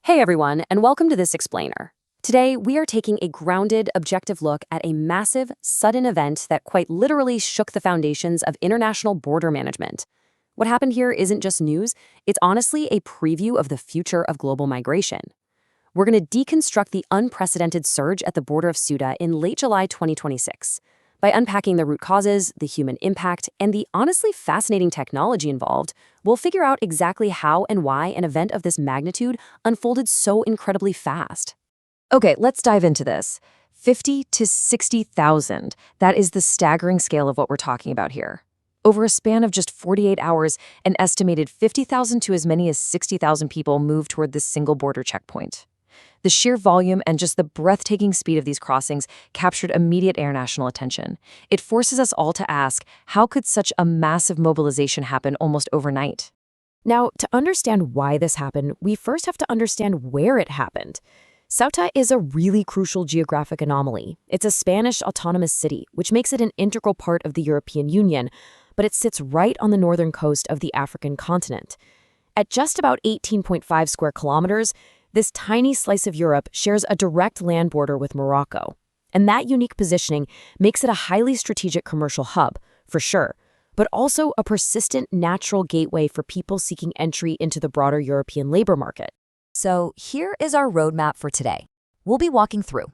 Hey everyone, and welcome to this explainer. Today, we are taking a grounded, objective look at a massive, sudden event that quite literally shook the foundations of international border management. What happened here isn't just news, it's honestly a preview of the future of global migration. We're going to deconstruct the unprecedented surge at the border of Ceuta in late July 2026 by unpacking the root causes, the human impact, and the honestly fascinating technology involved. We'll figure out exactly how and why an event of this magnitude unfolded so incredibly fast. Okay, let's dive into this. 50 to 60,000. That is the staggering scale of what we're talking about here. Over a span of just 48 hours, an estimated 50,000 to as many as 60,000 people moved toward this single border checkpoint. The sheer volume and just the breathtaking speed of these crossings captured immediate international attention. It forces us all to ask, how could such a massive mobilization happen almost overnight? Now, to understand why this happened, we first have to understand where it happened. Ceuta is a really crucial geographic anomaly. It's a Spanish autonomous city, which makes it an integral part of the European Union, but it sits right on the northern coast of the African continent. At just about 18.5 square kilometers, this tiny slice of Europe shares a direct land border with Morocco. And that unique positioning makes it a highly strategic commercial hub, for sure, but also a persistent natural gateway for people seeking entry into the broader European labor market. So here is our roadmap for today. We'll be walking through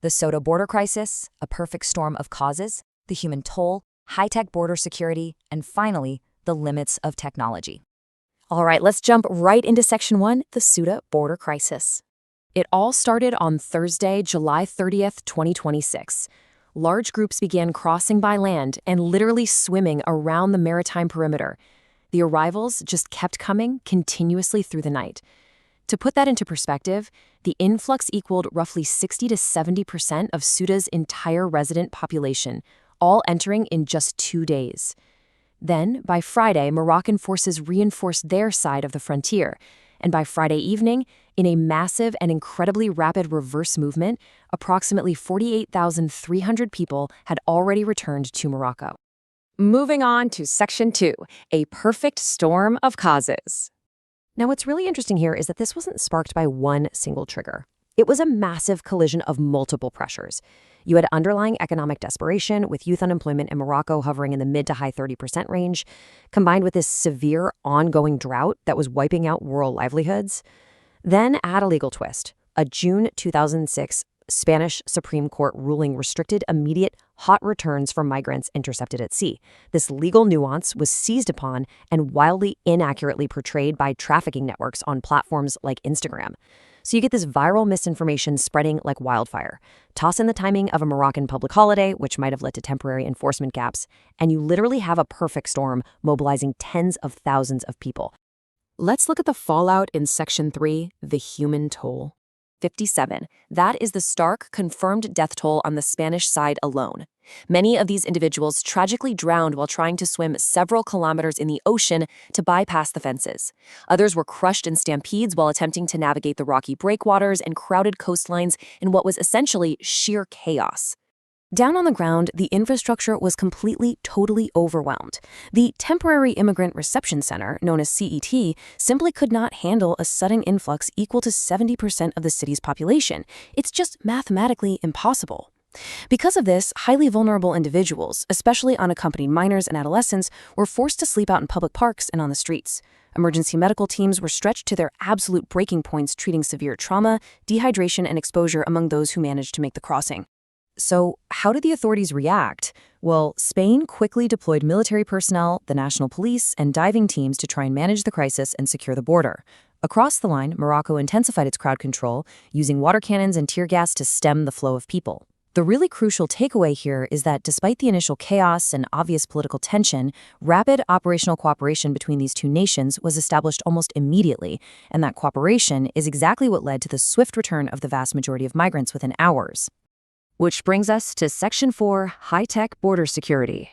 the Ceuta border crisis, a perfect storm of causes, the human toll, high-tech border security, and finally, the limits of technology. All right, let's jump right into Section 1, the Ceuta border crisis. It all started on Thursday, July 30th, 2026. Large groups began crossing by land and literally swimming around the maritime perimeter. The arrivals just kept coming continuously through the night. To put that into perspective, the influx equaled roughly 60 to 70% of Ceuta's entire resident population, all entering in just 2 days. Then, by Friday, Moroccan forces reinforced their side of the frontier, and by Friday evening, in a massive and incredibly rapid reverse movement, approximately 48,300 people had already returned to Morocco. Moving on to Section 2, a perfect storm of causes. Now, what's really interesting here is that this wasn't sparked by one single trigger. It was a massive collision of multiple pressures. You had underlying economic desperation, with youth unemployment in Morocco hovering in the mid to high 30% range, combined with this severe ongoing drought that was wiping out rural livelihoods. Then add a legal twist. A June 2006 Spanish Supreme Court ruling restricted immediate hot returns for migrants intercepted at sea. This legal nuance was seized upon and wildly inaccurately portrayed by trafficking networks on platforms like Instagram. So you get this viral misinformation spreading like wildfire. Toss in the timing of a Moroccan public holiday, which might have led to temporary enforcement gaps, and you literally have a perfect storm mobilizing tens of thousands of people. Let's look at the fallout in Section 3, the human toll. 57. That is the stark, confirmed death toll on the Spanish side alone. Many of these individuals tragically drowned while trying to swim several kilometers in the ocean to bypass the fences. Others were crushed in stampedes while attempting to navigate the rocky breakwaters and crowded coastlines in what was essentially sheer chaos. Down on the ground, the infrastructure was completely, totally overwhelmed. The Temporary Immigrant Reception Center, known as CET, simply could not handle a sudden influx equal to 70% of the city's population. It's just mathematically impossible. Because of this, highly vulnerable individuals, especially unaccompanied minors and adolescents, were forced to sleep out in public parks and on the streets. Emergency medical teams were stretched to their absolute breaking points, treating severe trauma, dehydration, and exposure among those who managed to make the crossing. So, how did the authorities react? Well, Spain quickly deployed military personnel, the national police, and diving teams to try and manage the crisis and secure the border. Across the line, Morocco intensified its crowd control, using water cannons and tear gas to stem the flow of people. The really crucial takeaway here is that despite the initial chaos and obvious political tension, rapid operational cooperation between these two nations was established almost immediately, and that cooperation is exactly what led to the swift return of the vast majority of migrants within hours. Which brings us to Section 4, high-tech border security.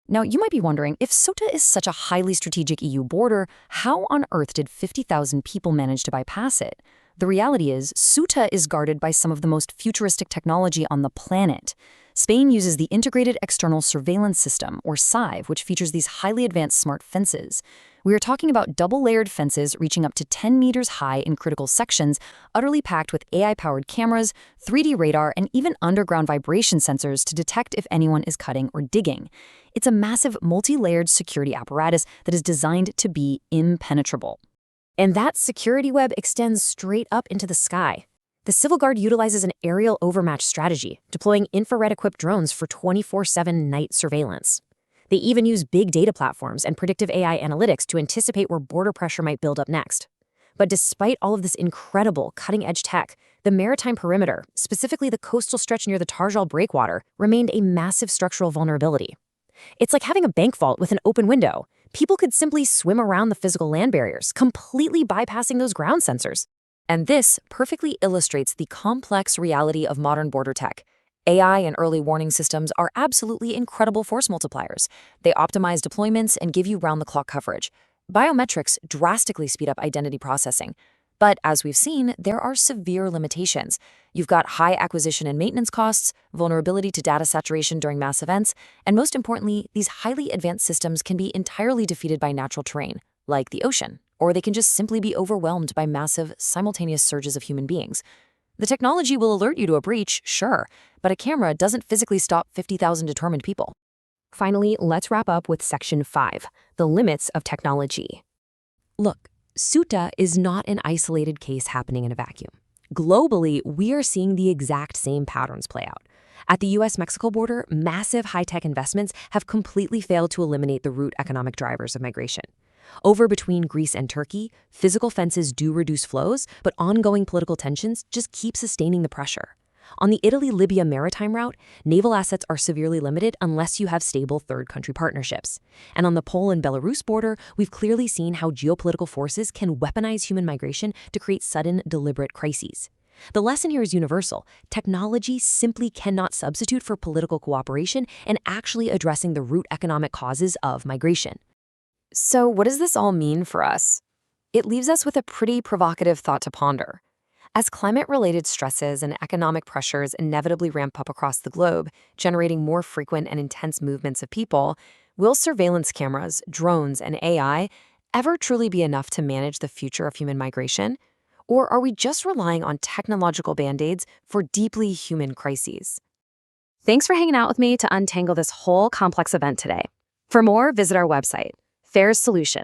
Now, you might be wondering, if Ceuta is such a highly strategic EU border, how on earth did 50,000 people manage to bypass it? The reality is, Ceuta is guarded by some of the most futuristic technology on the planet. Spain uses the Integrated External Surveillance System, or SIVE, which features these highly advanced smart fences. We are talking about double-layered fences reaching up to 10 meters high in critical sections, utterly packed with AI-powered cameras, 3D radar, and even underground vibration sensors to detect if anyone is cutting or digging. It's a massive, multi-layered security apparatus that is designed to be impenetrable. And that security web extends straight up into the sky. The Civil Guard utilizes an aerial overmatch strategy, deploying infrared-equipped drones for 24/7 night surveillance. They even use big data platforms and predictive AI analytics to anticipate where border pressure might build up next. But despite all of this incredible cutting-edge tech, the maritime perimeter, specifically the coastal stretch near the Tarjal breakwater, remained a massive structural vulnerability. It's like having a bank vault with an open window. People could simply swim around the physical land barriers, completely bypassing those ground sensors. And this perfectly illustrates the complex reality of modern border tech. AI and early warning systems are absolutely incredible force multipliers. They optimize deployments and give you round-the-clock coverage. Biometrics drastically speed up identity processing. But as we've seen, there are severe limitations. You've got high acquisition and maintenance costs, vulnerability to data saturation during mass events, and most importantly, these highly advanced systems can be entirely defeated by natural terrain, like the ocean, or they can just simply be overwhelmed by massive, simultaneous surges of human beings. The technology will alert you to a breach, sure, but a camera doesn't physically stop 50,000 determined people. Finally, let's wrap up with Section 5, the limits of technology. Look, Ceuta is not an isolated case happening in a vacuum. Globally, we are seeing the exact same patterns play out. At the US-Mexico border, massive high-tech investments have completely failed to eliminate the root economic drivers of migration. Over between Greece and Turkey, physical fences do reduce flows, but ongoing political tensions just keep sustaining the pressure. On the Italy-Libya maritime route, naval assets are severely limited unless you have stable third-country partnerships. And on the Poland-Belarus border, we've clearly seen how geopolitical forces can weaponize human migration to create sudden, deliberate crises. The lesson here is universal. Technology simply cannot substitute for political cooperation and actually addressing the root economic causes of migration. So what does this all mean for us? It leaves us with a pretty provocative thought to ponder. As climate-related stresses and economic pressures inevitably ramp up across the globe, generating more frequent and intense movements of people, will surveillance cameras, drones, and AI ever truly be enough to manage the future of human migration? Or are we just relying on technological band-aids for deeply human crises? Thanks for hanging out with me to untangle this whole complex event today. For more, visit our website, FAIR's Solution.